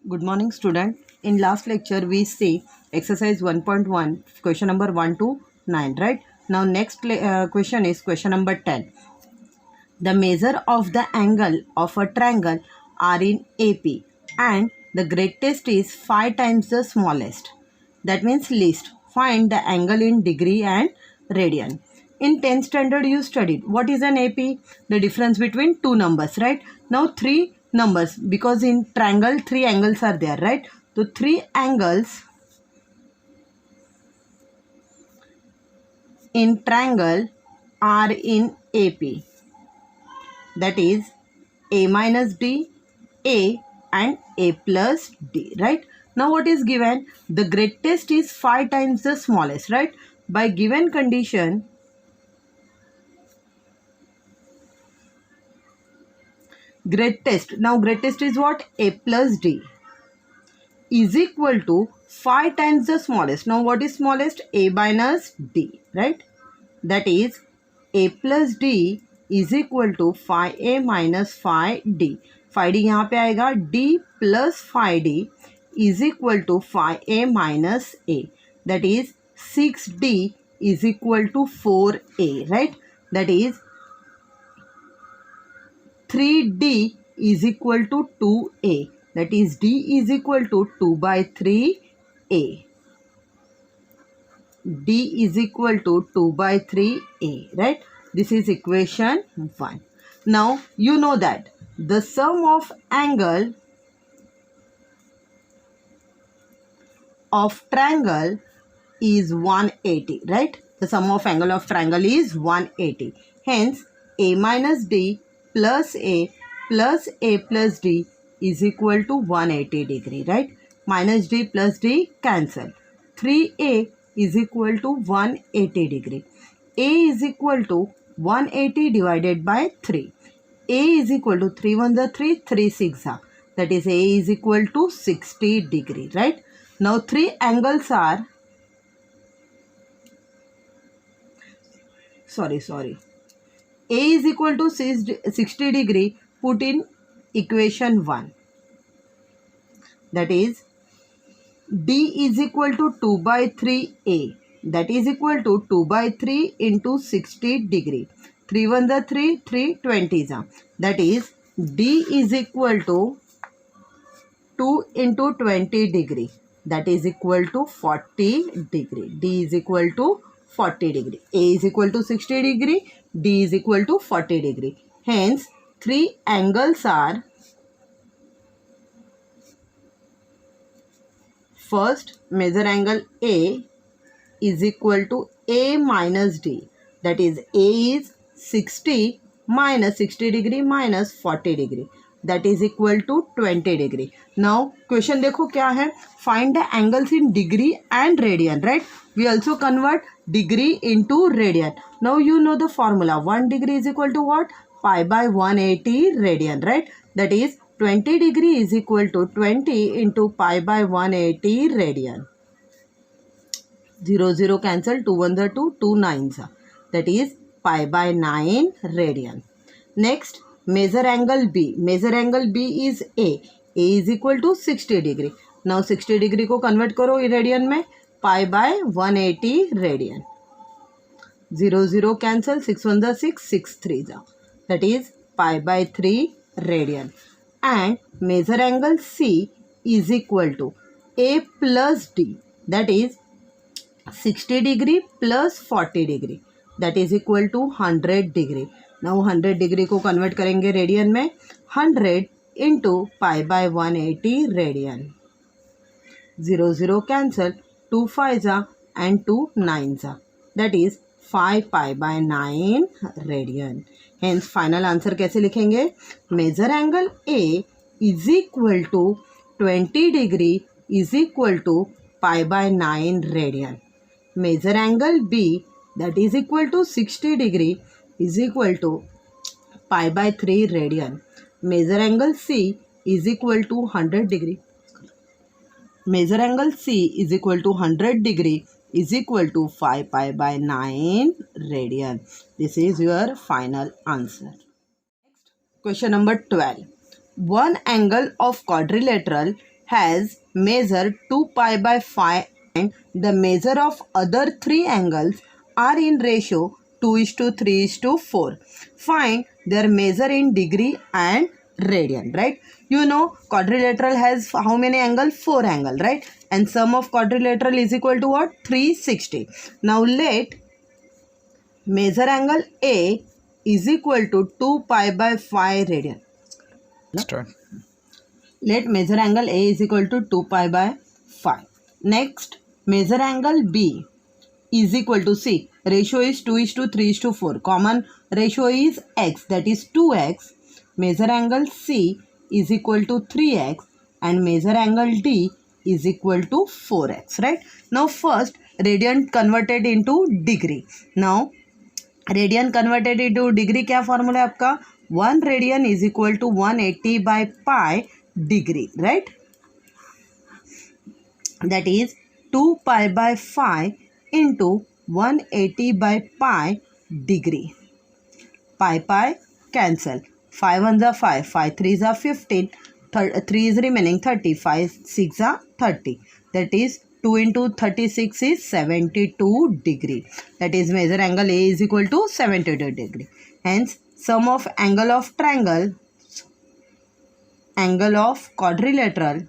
Good morning, student. In last lecture, we see exercise 1.1, question number 1 to 9, right? Now, next question is question number 10. The measure of the angle of a triangle are in AP and the greatest is 5 times the smallest. That means least. Find the angle in degree and radian. In 10th standard, you studied. What is an AP? The difference between two numbers, right? Now, three numbers, because in triangle, three angles are there, right? So, three angles in triangle are in AP. That is A minus D, A and A plus D, right? Now what is given? The greatest is 5 times the smallest, right? By given condition, greatest, now greatest is what? A plus D is equal to 5 times the smallest. Now what is smallest? A minus D, right? That is A plus D is equal to 5A minus 5D. 5D यहाँ पे आएगा, D plus 5D is equal to 5A minus A. That is 6D is equal to 4A, right? That is 3D is equal to 2A. That is D is equal to 2 by 3A. D is equal to 2 by 3A, right? This is equation 1. Now, you know that the sum of angle of triangle is 180, right? The sum of angle of triangle is 180. Hence, A minus D plus A plus D is equal to 180 degree, right? Minus D plus D cancel. 3A is equal to 180 degree. A is equal to 180 divided by 3. A is equal to 3 1 the 3, 3 6 are. That is A is equal to 60 degree, right? Now three angles are, A is equal to 60 degree, put in equation 1. That is D is equal to 2 by 3A. That is equal to 2 by 3 into 60 degree. 3 1 the 3, 3 20s are. That is D is equal to 2 into 20 degree. That is equal to 40 degree. D is equal to 40 degree. A is equal to 60 degree. D is equal to 40 degree. Hence, three angles are, first, measure angle A is equal to A minus D. That is A is 60 minus 60 degree minus 40 degree. That is equal to 20 degree. Now, question देखो क्या है? Find the angles in degree and radian, right? We also convert degree into radian. Now, you know the formula. 1 degree is equal to what? Pi by 180 radian, right? That is 20 degree is equal to 20 into pi by 180 radian. 0 0 cancel, 2 1 the 2, 2 9s. That is pi by 9 radian. Next, measure angle B. Measure angle B is A. A is equal to 60 degree. Now 60 degree को convert करो radian में, pi by 180 radian. 0 0 cancel, 6 1 the 6, 6 3 the. That is pi by 3 radian. And measure angle C is equal to A plus D. That is 60 degree plus 40 degree. That is equal to 100 degree. Now 100 degree को convert करेंगे radian में, 100 into pi by 180 radian. 0 0 cancel, 2 5s are and 2 9s are. That is 5 pi by 9 radian. Hence final answer कैसे लिखेंगे? Measure angle A is equal to 20 degree is equal to pi by 9 radian. Measure angle B, that is equal to 60 degree is equal to pi by 3 radian. Measure angle C is equal to 100 degree. Measure angle C is equal to 100 degree is equal to 5 pi by 9 radian. This is your final answer. Question number 12. One angle of quadrilateral has measure 2 pi by 5 and the measure of other three angles are in ratio 2:3:4. Find their measure in degree and radian, right? You know quadrilateral has how many angle? 4 angle, right? And sum of quadrilateral is equal to what? 360. Now let measure angle A is equal to 2 pi by 5 radian. Start. Let measure angle A is equal to 2 pi by 5. Next, measure angle B is equal to, see, ratio is 2:3:4. Common ratio is x, that is 2x. Measure angle C is equal to 3x and measure angle D is equal to 4x, right? Now first, radian converted into degree. Now, radian converted into degree क्या formula है आपका? 1 radian is equal to 180 by pi degree, right? That is 2 pi by 5 into 180 by pi degree. Pi pi cancel, 5 1 जा 5, 5 3 जा 15, 3 is remaining 30, 5 6 जा 30. That is 2 into 36 is 72 degree. That is measure angle A is equal to 72 degree. Hence sum of angle of triangle, angle of quadrilateral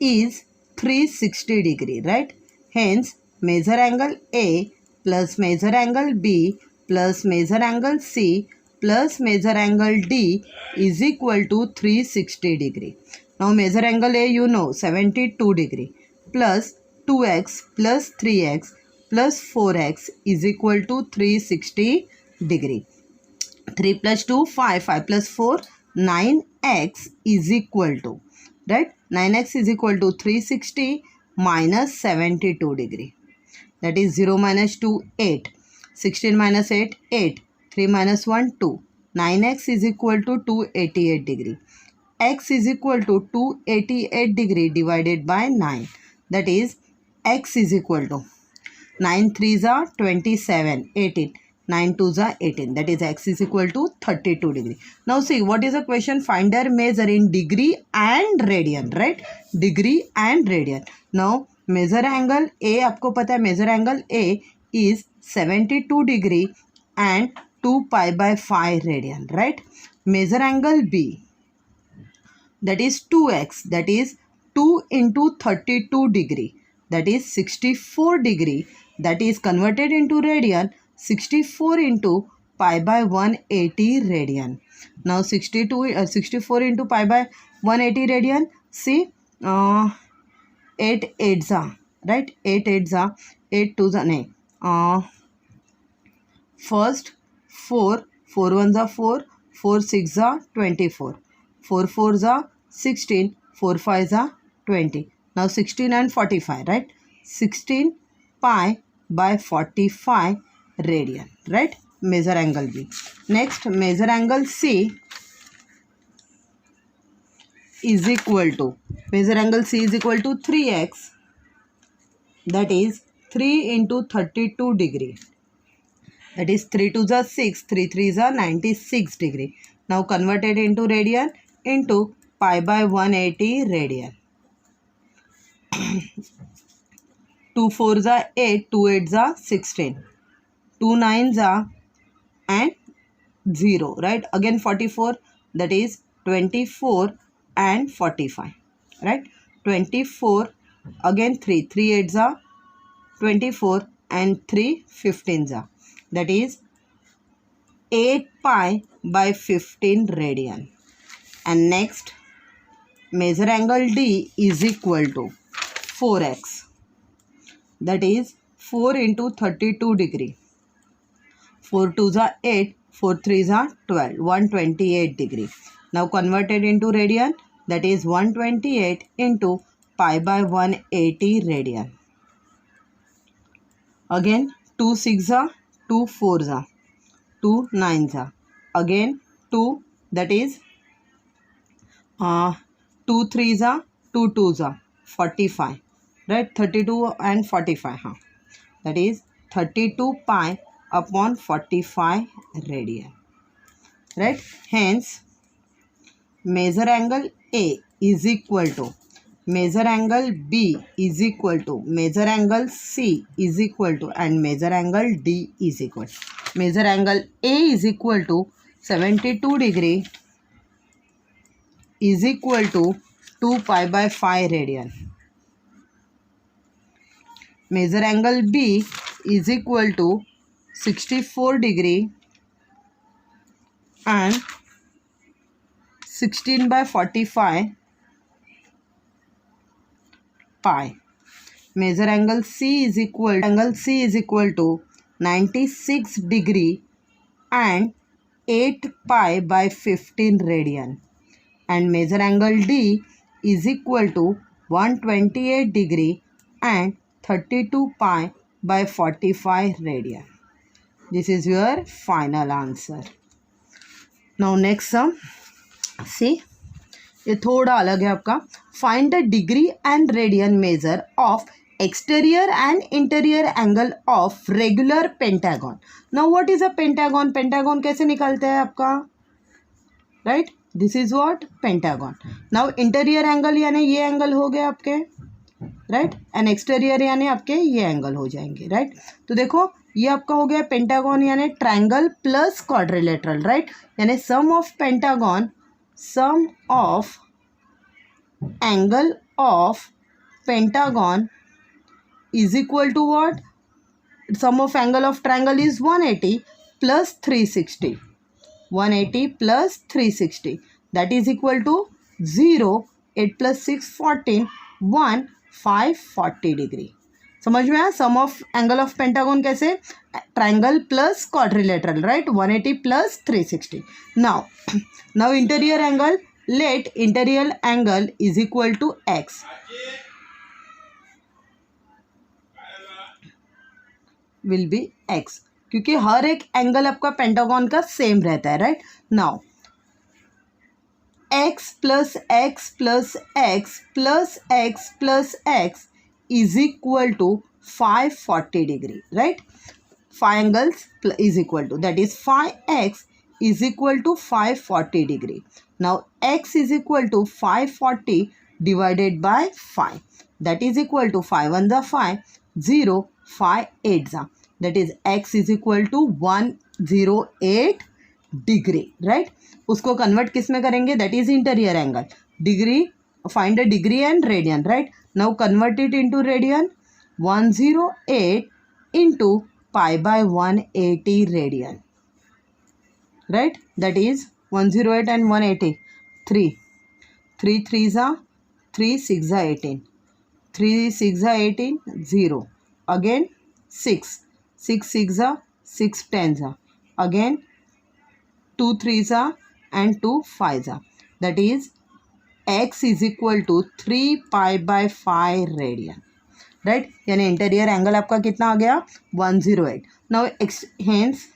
is 360 degree, right? Hence measure angle A plus measure angle B plus measure angle C plus measure angle D is equal to 360 degree. Now measure angle A, you know, 72 degree plus 2x plus 3x plus 4x is equal to 360 degree. 3 plus 2, 5, 5 plus 4, 9x is equal to, right? 9x is equal to 360 minus 72 degree. That is 0 minus 2, 8. 16 minus 8, 8. 3 minus 1, 2. 9x is equal to 288 degree. X is equal to 288 degree divided by 9. That is x is equal to 9 3s are 27, 18. 9 2s are 18. That is x is equal to 32 degree. Now see, what is the question? Find their measure in degree and radian, right? Degree and radian. Now measure angle A, आपको पता है measure angle A is 72 degree and 2 pi by 5 radian, right? Measure angle B, that is 2x, that is 2 into 32 degree, that is 64 degree, that is converted into radian, 64 into pi by 180 radian. Now 64 into pi by 180 radian, see, 8 8s are, right? 8 8s are, 8 2s are, nahi, first 4, 4 1s are 4, 4 6s are 24, 4 4s are 16, 4 5s are 20. Now 16 and 45, right? 16 pi by 45 radian, right? Measure angle B. Next, measure angle C is equal to, measure angle C is equal to 3x, that is 3 into 32 degree. That is 3 2s are 6, 3 3s are 96 degree. Now converted into radian into pi by 180 radian. 2 4s are 8, 2 8s are 16, 2 9s are and 0, right? Again 44, that is 24 and 45, right? 24, again 3, 3 8s are 24 and 3 15s are, that is 8 pi by 15 radian. And next, measure angle D is equal to 4x, that is 4 into 32 degree. 4 2s are 8, 4 3s are 12, 128 degree. Now converted into radian, that is 128 into pi by 180 radian. Again 2 6s are, 2 4s are, 2 9s are, again 2, that is 2 3s are, 2 2s are 45, right? 32 and 45, that is 32 pi upon 45 radian, right? Hence measure angle A is equal to measure angle B is equal to measure angle C is equal to and measure angle D is equal. Measure angle A is equal to 72 degree is equal to 2 pi by 5 radian. Measure angle B is equal to 64 degree and 16 by 45 pi. Measure angle C is equal to 96 degree and 8 pi by 15 radian, and measure angle D is equal to 128 degree and 32 pi by 45 radian. This is your final answer. Now next sum, see, ये थोड़ा अलग है आपका. Find the degree and radian measure of exterior and interior angle of regular pentagon. Now what is a pentagon? Pentagon कैसे निकालते हैं आपका, right? This is what pentagon. Now interior angle यानी ये एंगल हो गए आपके, right? and exterior यानी आपके ये एंगल हो जाएंगे, right? तो देखो ये आपका हो गया पेंटागन यानी ट्रायंगल प्लस क्वाड्रिलेटरल, राइट? यानी sum of pentagon, sum of angle of pentagon is equal to what? Sum of angle of triangle is 180 plus 360. 180 plus 360. That is equal to 0. 8 plus 6, 14. 1, 5, 40 degree. समझ में आया? सम of angle of pentagon कैसे? Triangle plus quadrilateral, right? 180 plus 360. Now interior angle. Let interior angle is equal to x. Will be x, क्योंकि हर एक angle आपका pentagon का same रहता है, right? Now x plus x plus x plus x plus x is equal to 540 degree, right? 5 angles is equal to, that is 5x is equal to 540 degree. Now x is equal to 540 divided by 5, that is equal to 5 1 * 5, 0, 5 8 जा, that is x is equal to 108 degree, right? उसको convert किस में करेंगे? That is interior angle. Degree, find the degree and radian, right? Now convert it into radian. 108 into pi by 180 radian, right? That is 108 and 180, 3 3 जा 3 6 जा 18, 3 6 जा 18, 0, again 6 6 6 जा 6 10 जा, again 2 3 जा and 2 5 जा, that is x is equal to 3 pi by 5 radian, right? यानी interior angle आपका कितना आ गया? 108. Now hence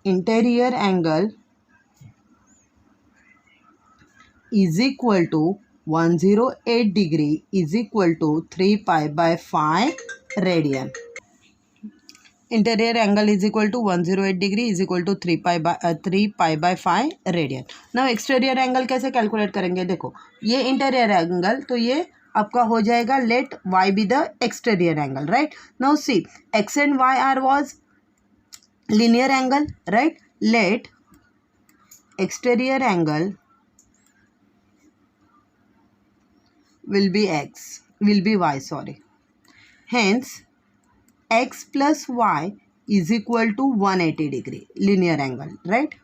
interior angle is equal to 108 degree is equal to 3 pi by 5 radian. Interior angle is equal to 108 degree is equal to 3 pi by 5 radian. Now exterior angle कैसे calculate करेंगे? देखो ये interior angle, तो ये आपका हो जाएगा late y be the exterior angle, right? Now see, x and y are was linear angle, right? Let exterior angle will be y, sorry. Hence x plus y is equal to 180 degree linear angle, right?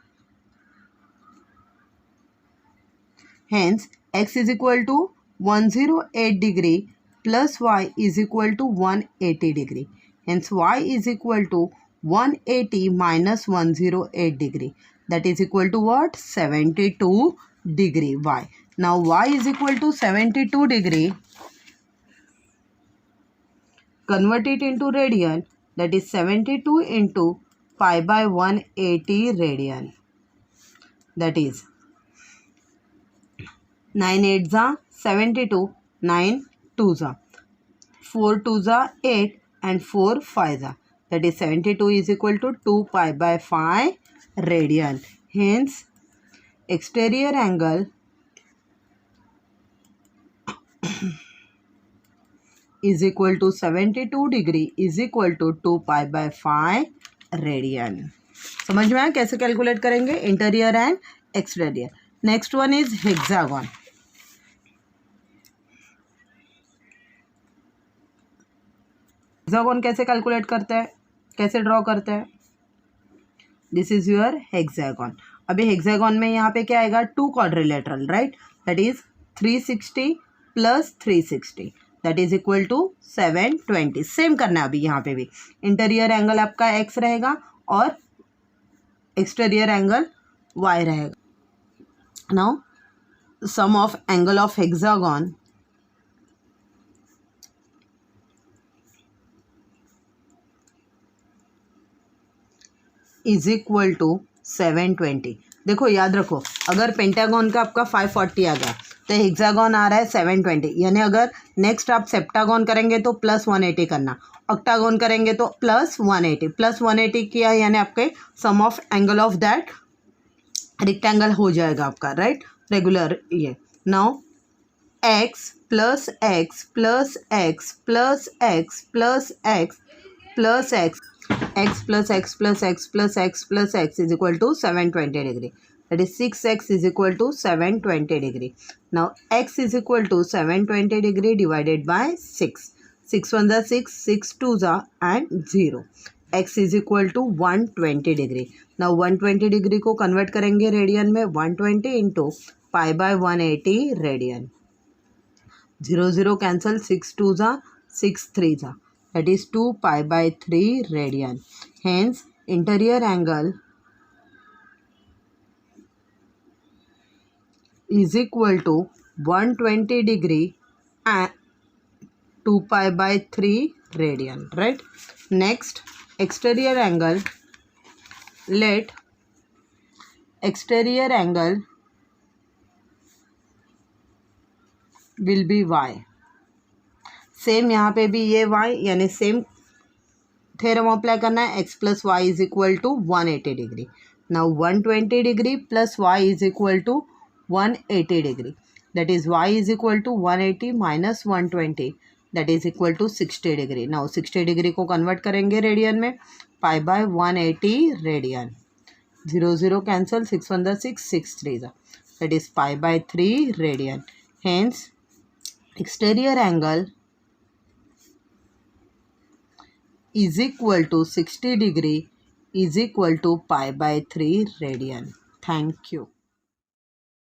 Hence x is equal to 108 degree plus y is equal to 180 degree. Hence y is equal to 180 minus 108 degree, that is equal to what? 72 degree. Y. Now y is equal to 72 degree. Convert it into radian, that is 72 into pi by 180 radian, that is 9 8 जा 72, 9 2 जा 4 2 जा 8 and 4 5 जा, that is 72 is equal to 2 pi by 5 radian. Hence exterior angle is equal to 72 degree is equal to 2 pi by 5 radian. समझ में आया कैसे calculate करेंगे interior and exterior. Next one is hexagon. Hexagon कैसे calculate करते हैं, कैसे draw करते हैं. This is your hexagon. अभी हेक्सागन में यहाँ पे क्या आएगा, two quadrilateral, right, that is 360 plus 360 that is equal to 720. Same करना है अभी यहाँ पे भी. इंटीरियर एंगल आपका x रहेगा और एक्सटीरियर एंगल y रहेगा. Now sum of angle of hexagon is equal to 720. देखो याद रखो, अगर पेंटागन का आपका 540 आ गया तो हेक्सागन आ रहा है 720. यानी अगर नेक्स्ट आप सेप्टागन करेंगे तो प्लस 180 करना, ऑक्टागन करेंगे तो प्लस 180. प्लस 180 किया यानी आपके sum of angle of that rectangle हो जाएगा आपका, राइट, रेगुलर. ये now x plus x plus x plus x plus x plus X x plus x plus x plus x plus x is equal to 720 degree. That is 6x is equal to 720 degree. Now x is equal to 720 degree divided by 6. 6 1 are 6, 6 2 are and 0. x is equal to 120 degree. Now 120 degree को convert करेंगे radian में. 120 into pi by 180 radian. 0 0 cancel, 6 2 are 6 3 are. That is 2 pi by 3 radian. Hence interior angle is equal to 120 degree and 2 pi by 3 radian, right. Next exterior angle, let exterior angle will be y. Same यहाँ पे भी ये y यानी same theorem apply करना है. x plus y is equal to 180 degree. Now 120 degree plus y is equal to 180 degree. That is y is equal to 180 minus 120 that is equal to 60 degree. Now 60 degree को convert करेंगे radian में. Pi by 180 radian. 0 0 cancel, 6 1 the 6, 6 3 the, that is pi by 3 radian. Hence exterior angle is equal to 60 degree is equal to pi by 3 radian. Thank you.